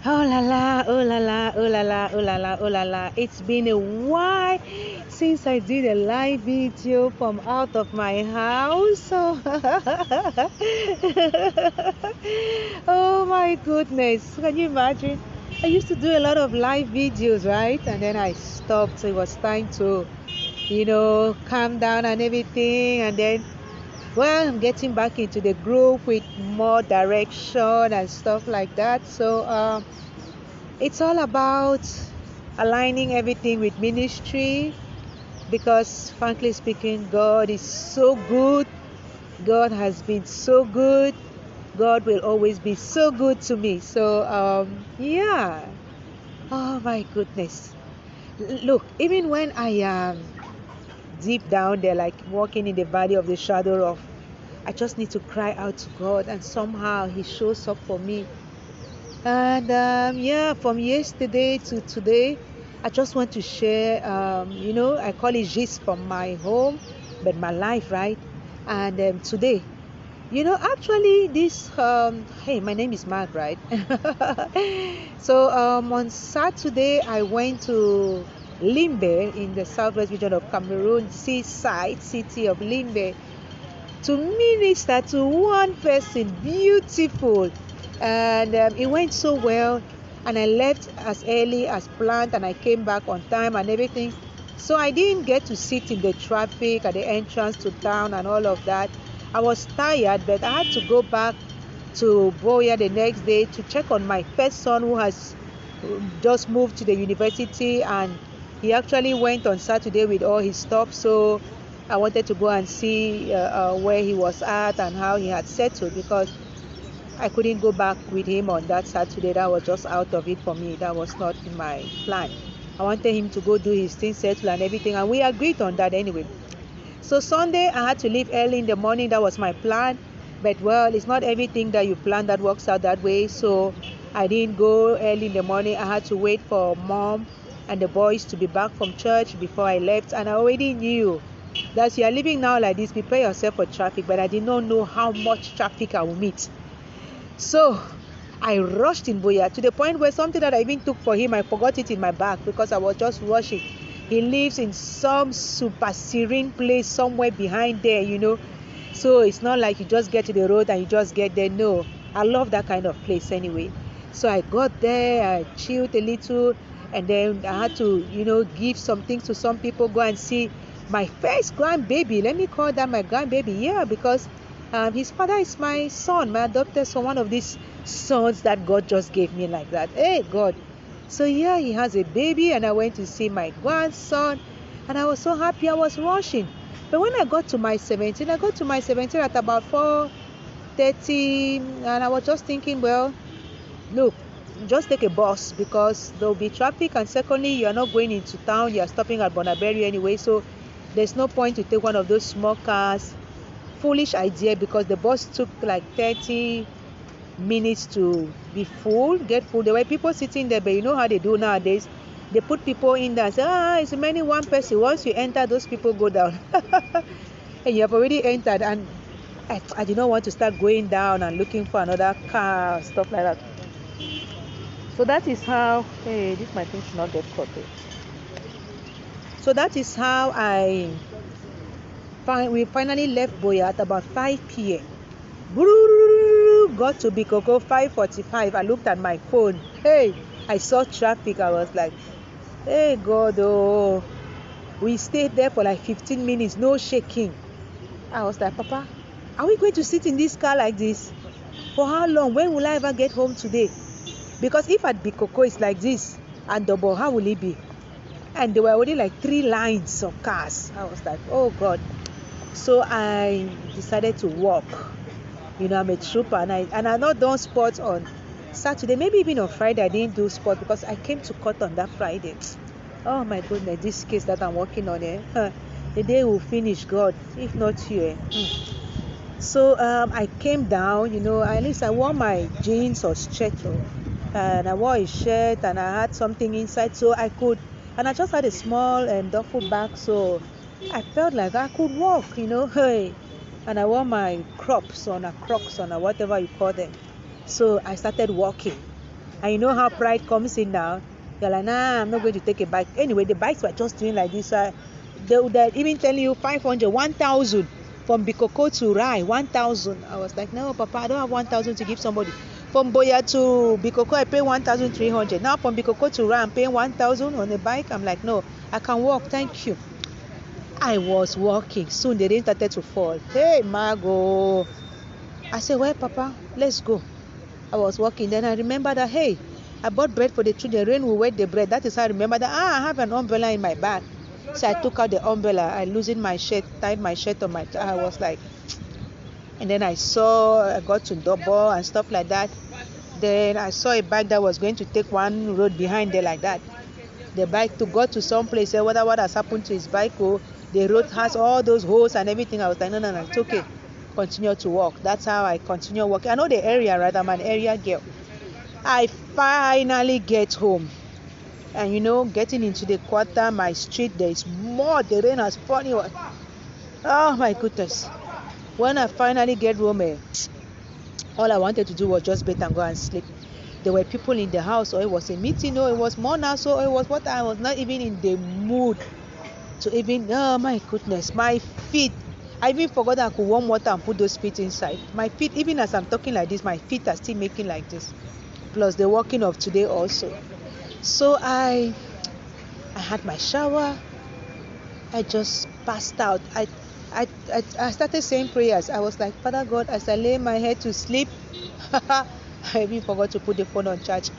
Oh la la, oh la la, oh la la, oh la la, oh la la. It's been a while since I did a live video from out of my house. Oh my goodness. Can you imagine? I used to do a lot of live videos, right? And then I stopped. It was time to, calm down and everything. And then, well, I'm getting back into the group with more direction and stuff like that. So, it's all about aligning everything with ministry because, frankly speaking, God is so good. God has been so good. God will always be so good to me. So, yeah. Oh my goodness. Look, even when I am deep down there, like walking in the valley of the shadow of, I just need to cry out to God, and somehow He shows up for me. And yeah, from yesterday to today, I just want to share, I call it gist from my home, but my life, right? And today, actually, hey, my name is Mark, right? So on Saturday, I went to Limbe in the southwest region of Cameroon, seaside city of Limbe, to minister to one person, beautiful. And it went so well. And I left as early as planned, and I came back on time and everything. So I didn't get to sit in the traffic at the entrance to town and all of that. I was tired, but I had to go back to Boya the next day to check on my first son, who has just moved to the university, and he actually went on Saturday with all his stuff. So I wanted to go and see where he was at and how he had settled, because I couldn't go back with him on that Saturday. That was just out of it for me. That was not in my plan. I wanted him to go do his thing, settle and everything, and we agreed on that anyway. So Sunday, I had to leave early in the morning. That was my plan. But well, it's not everything that you plan that works out that way. So I didn't go early in the morning. I had to wait for mom and the boys to be back from church before I left. And I already knew that you are living now like this, prepare yourself for traffic. But I did not know how much traffic I will meet. So I rushed in Boya to the point where something that I even took for him, I forgot it in my bag because I was just rushing. He lives in some super serene place somewhere behind there. So it's not like you just get to the road and you just get there. No, I love that kind of place anyway. So I got there, I chilled a little, and then I had to, give some things to some people, go and see my first grandbaby. Let me call that my grandbaby. Yeah, because his father is my son, my adopted son, one of these sons that God just gave me like that. Hey, God. So yeah, he has a baby, and I went to see my grandson, and I was so happy. I was rushing. But when I got to my 17, at about 4:30, and I was just thinking, well, look, just take a bus because there will be traffic, and secondly, you are not going into town, you are stopping at Bonaberry anyway, so there's no point to take one of those small cars. Foolish idea, because the bus took like 30 minutes to be full, get full. There were people sitting there, but you know how they do nowadays. They put people in there and say, it's remaining one person. Once you enter, those people go down. And you have already entered, and I did not want to start going down and looking for another car, stuff like that. So that is how, hey, this my thing should not get caught. So that is how we finally left Boya at about 5 p.m. Got to Bikoko 5:45. I looked at my phone. Hey, I saw traffic. I was like, hey God, oh. We stayed there for like 15 minutes, no shaking. I was like, Papa, are we going to sit in this car like this? For how long? When will I ever get home today? Because if at Bikoko it's like this, and double, how will it be? And there were already like 3 lines of cars. I was like, oh God. So I decided to walk. I'm a trooper, and I not done sports on Saturday. Maybe even on Friday I didn't do sport because I came to court on that Friday. Oh my goodness, this case that I'm working on, the day will finish, God, if not you. So I came down, at least I wore my jeans or shirt, and I wore a shirt, and I had something inside so I could, and I just had a small duffel bag, so I felt like I could walk, hey. And I wore my crocs on, or whatever you call them. So I started walking. And you know how pride comes in now. You're like, nah, I'm not going to take a bike. Anyway, the bikes were just doing like this. They would even tell you 500, 1,000 from Bikoko to Rai, 1,000. I was like, no, Papa, I don't have 1,000 to give somebody. From Boya to Bikoko, I pay 1,300. Now from Bikoko to Rai, I'm paying 1,000 on a bike. I'm like, no, I can walk. Thank you. I was walking. Soon the rain started to fall. Hey, Margo. I said, well, Papa, let's go. I was walking. Then I remember that, hey, I bought bread for the children. The rain will wet the bread. That is how I remember that, I have an umbrella in my bag. So I took out the umbrella. I loosened my shirt, tied my shirt on my... I was like... And then I got to double and stuff like that. Then I saw a bike that was going to take one road behind there like that. The bike got to some place. What has happened to his bike? Oh, the road has all those holes and everything. I was like, no, it's okay. Continue to walk. That's how I continue walking. I know the area, right? I'm an area girl. I finally get home. And getting into the quarter, my street, there is more. The rain has fallen. Oh my goodness. When I finally get home, all I wanted to do was just bathe and go and sleep. There were people in the house, or it was a meeting, or it was more now, so it was what I was not even in the mood to even, oh my goodness, my feet. I even forgot I could warm water and put those feet inside. My feet, even as I'm talking like this, my feet are still making like this. Plus the walking of today also. So I had my shower. I just passed out. I started saying prayers. I was like, Father God, as I lay my head to sleep, I even forgot to put the phone on charge.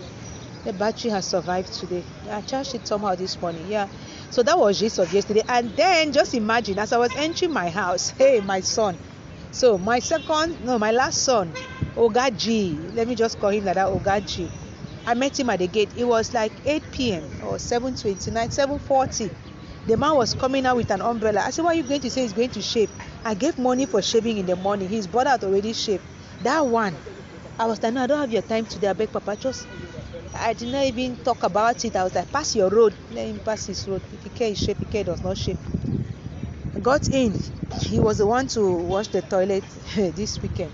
The battery has survived today. I charged it somehow this morning. Yeah. So that was gist of yesterday. And then just imagine, as I was entering my house, hey, my son. So my last son, Ogaji. Let me just call him like that, Ogaji. I met him at the gate. It was like 8 p.m. or 7:29, 7:40. The man was coming out with an umbrella. I said, what are you going to say? He's going to shave. I gave money for shaving in the morning. His brother had already shaved. That one, I was like, no, I don't have your time today. I beg, Papa, I did not even talk about it. I was like, pass your road. Let him pass his road. If he cares, he shave. If he cares, does not shave. I got in. He was the one to wash the toilet this weekend.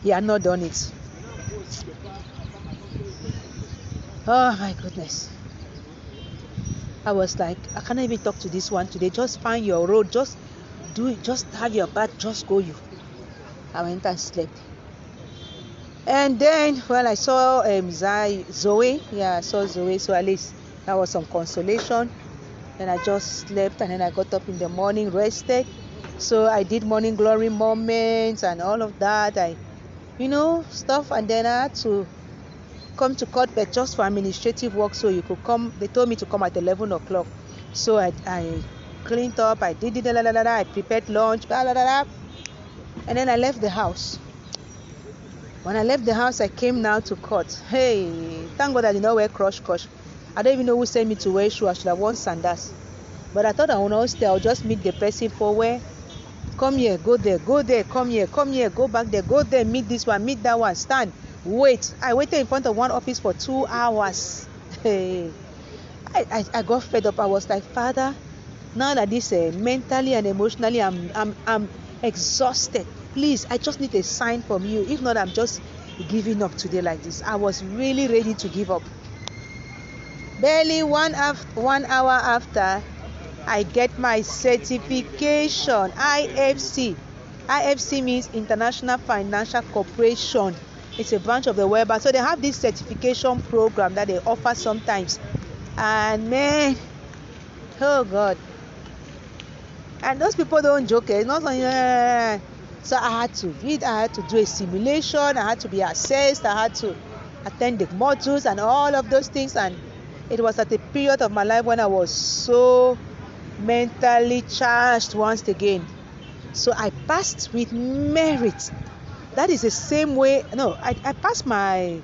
He had not done it. Oh my goodness. I was like, I cannot even talk to this one today. Just find your road. Just do it. Just have your bath. Just go you. I went and slept. And then, I saw Zoe. Yeah, I saw Zoe. So at least that was some consolation. And I just slept. And then I got up in the morning, rested. So I did morning glory moments and all of that. Stuff. And then I had to come to court, but just for administrative work, so you could come. They told me to come at 11 o'clock. So I cleaned up, I did it, I prepared lunch, and then I left the house. When I left the house, I came now to court. Hey, thank God I did not wear crush. I don't even know who sent me to wear shoes. I should have worn sandals. But I thought I would not stay. I'll just meet the person for where. Come here, go there, come here, go back there, go there, meet this one, meet that one, stand. Wait. I waited in front of one office for 2 hours. Hey, I got fed up. I was like, Father, now that this mentally and emotionally I'm exhausted. Please, I just need a sign from you. If not, I'm just giving up today like this. I was really ready to give up. Barely 1 hour after, I get my certification. IFC. IFC means International Financial Corporation. It's a branch of the World Bank. So they have this certification program that they offer sometimes. And man, oh God. And those people don't joke. It's not like, so I had to read, I had to do a simulation, I had to be assessed, I had to attend the modules and all of those things. And it was at a period of my life when I was so mentally charged once again. So I passed with merit. That is the same way. No, I passed my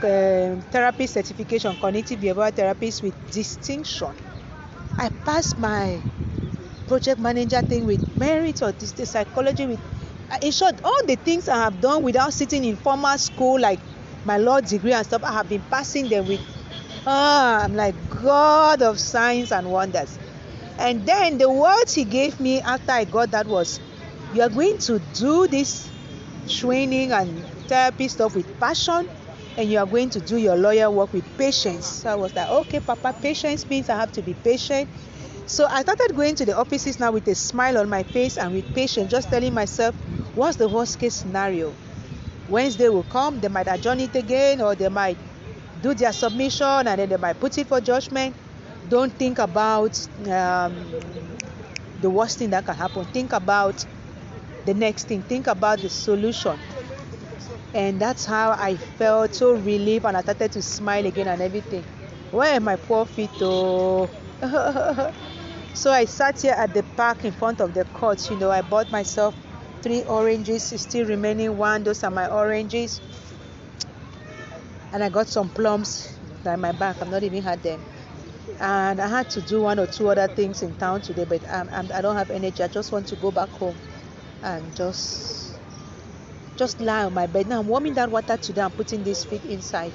therapy certification, cognitive behavioral therapist, with distinction. I passed my project manager thing with merit, or the psychology with. In short, all the things I have done without sitting in formal school, like my law degree and stuff, I have been passing them with. I'm like, God of signs and wonders. And then the words he gave me after I got that was, you are going to do this training and therapy stuff with passion. and you are going to do your lawyer work with patience. So I was like, okay, Papa, patience means I have to be patient. So I started going to the offices now with a smile on my face and with patience, just telling myself, what's the worst case scenario? Wednesday will come, they might adjourn it again, or they might do their submission and then they might put it for judgment. Don't think about the worst thing that can happen. Think about the next thing. Think about the solution. And that's how I felt so relieved, and I started to smile again and everything. Where are my poor feet? Oh. So I sat here at the park in front of the court. I bought myself 3 oranges, still remaining 1. Those are my oranges. And I got some plums in my bag. I've not even had them. And I had to do 1 or 2 other things in town today, but I don't have energy. I just want to go back home and just lie on my bed. Now I'm warming that water today. I'm putting this feet inside,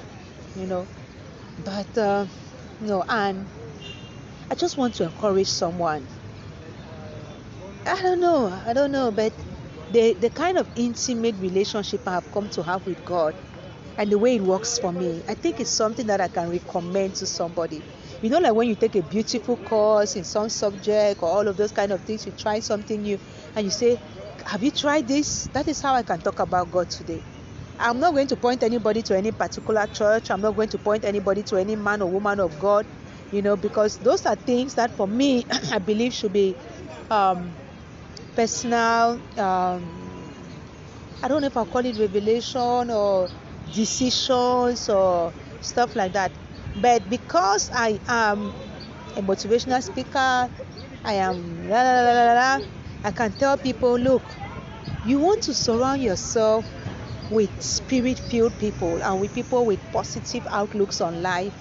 But and I just want to encourage someone. I don't know, but the kind of intimate relationship I have come to have with God and the way it works for me, I think it's something that I can recommend to somebody. Like when you take a beautiful course in some subject or all of those kind of things, you try something new and you say, have you tried this? That is how I can talk about God today. I'm not going to point anybody to any particular church. I'm not going to point anybody to any man or woman of God, because those are things that for me, I believe should be personal. I don't know if I'll call it revelation or decisions or stuff like that. But because I am a motivational speaker, I am I can tell people, look, you want to surround yourself with spirit-filled people and with people with positive outlooks on life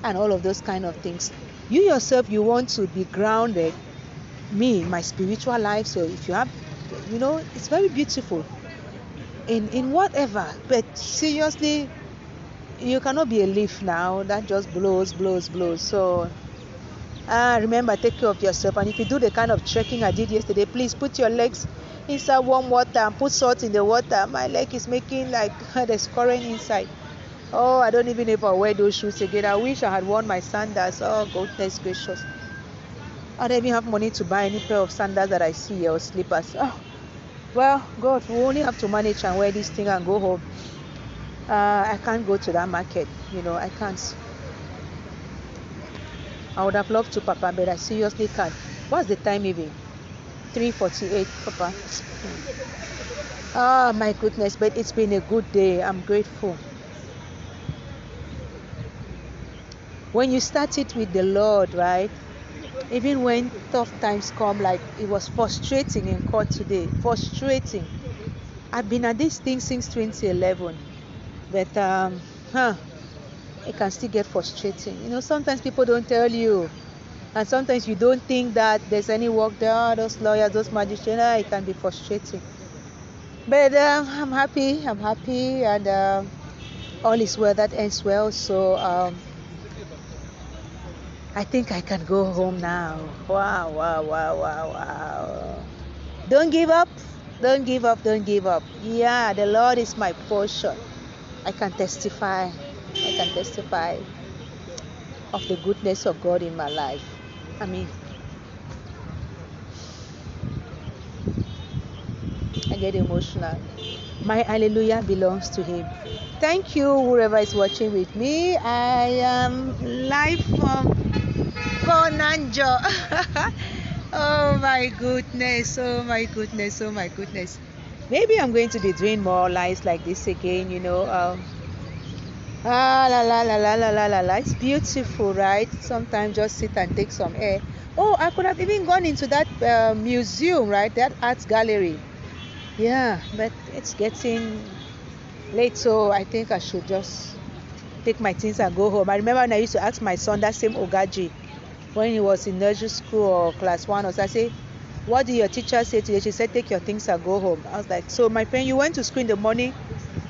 and all of those kind of things. You yourself, you want to be grounded. Me, my spiritual life, so if you have, it's very beautiful in whatever, but seriously, you cannot be a leaf now that just blows. So remember, take care of yourself. And if you do the kind of trekking I did yesterday, please put your legs inside warm water and put salt in the water. My leg is making like there's current inside. Oh, I don't even know if I'll wear those shoes again. I wish I had worn my sandals. Oh, goodness gracious. I don't even have money to buy any pair of sandals that I see here or slippers. Oh, well, God, we only have to manage and wear this thing and go home. I can't go to that market. I can't. I would have loved to, Papa, but I seriously can't. What's the time even? 3:48, Papa. Oh, my goodness, but it's been a good day. I'm grateful. When you start it with the Lord, right? Even when tough times come, like it was frustrating in court today. Frustrating. I've been at this thing since 2011. But, it can still get frustrating. Sometimes people don't tell you. And sometimes you don't think that there's any work there. Those lawyers, those magistrates, it can be frustrating. But I'm happy. And all is well that ends well. So I think I can go home now. Wow. Don't give up. Yeah, the Lord is my portion. I can testify of the goodness of God in my life. I get emotional. My hallelujah belongs to Him. Thank you, whoever is watching with me. I am live from Bonanjo. Oh my goodness. Maybe I'm going to be doing more lives like this again, It's beautiful, right? Sometimes just sit and take some air. Oh, I could have even gone into that museum, right? That art gallery. Yeah, but it's getting late, so I think I should just take my things and go home. I remember when I used to ask my son that same Ogaji when he was in nursery school or class 1, or so I say, what did your teacher say today? She said, take your things and go home. I was like, so my friend, you went to school in the morning,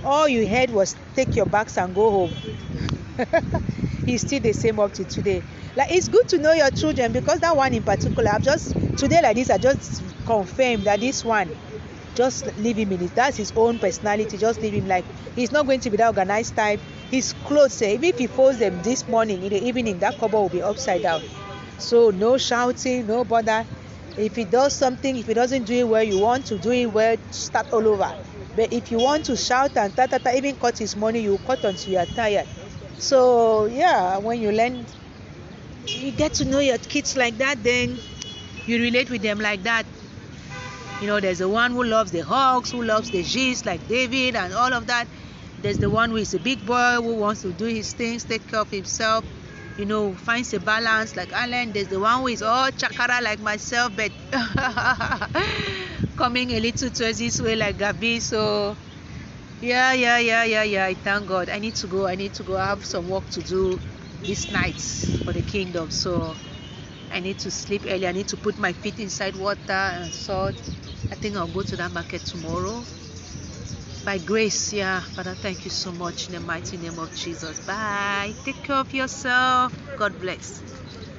all you heard was take your bags and go home. He's still the same up to today. Like, it's good to know your children, because that one in particular, I just confirmed that this one, just leave him in it. That's his own personality. Just leave him. Like, he's not going to be that organized type. His clothes, even if he folds them this morning, in the evening, that cupboard will be upside down. So no shouting, no bother. If he does something, if he doesn't do it well, you want to do it well, start all over. But if you want to shout and even cut his money, you cut until you are tired. So yeah, when you learn, you get to know your kids like that, then you relate with them like that. There's the one who loves the hugs, who loves the gist, like David and all of that. There's the one who is a big boy, who wants to do his things, take care of himself, finds a balance like Alan. There's the one who is all chakara like myself, but coming a little towards this way like Gabi. So yeah. I thank God. I need to go. I have some work to do this night for the kingdom. So I need to sleep early. I need to put my feet inside water and salt. I think I'll go to that market tomorrow. By grace, yeah. Father, thank you so much in the mighty name of Jesus. Bye. Take care of yourself. God bless.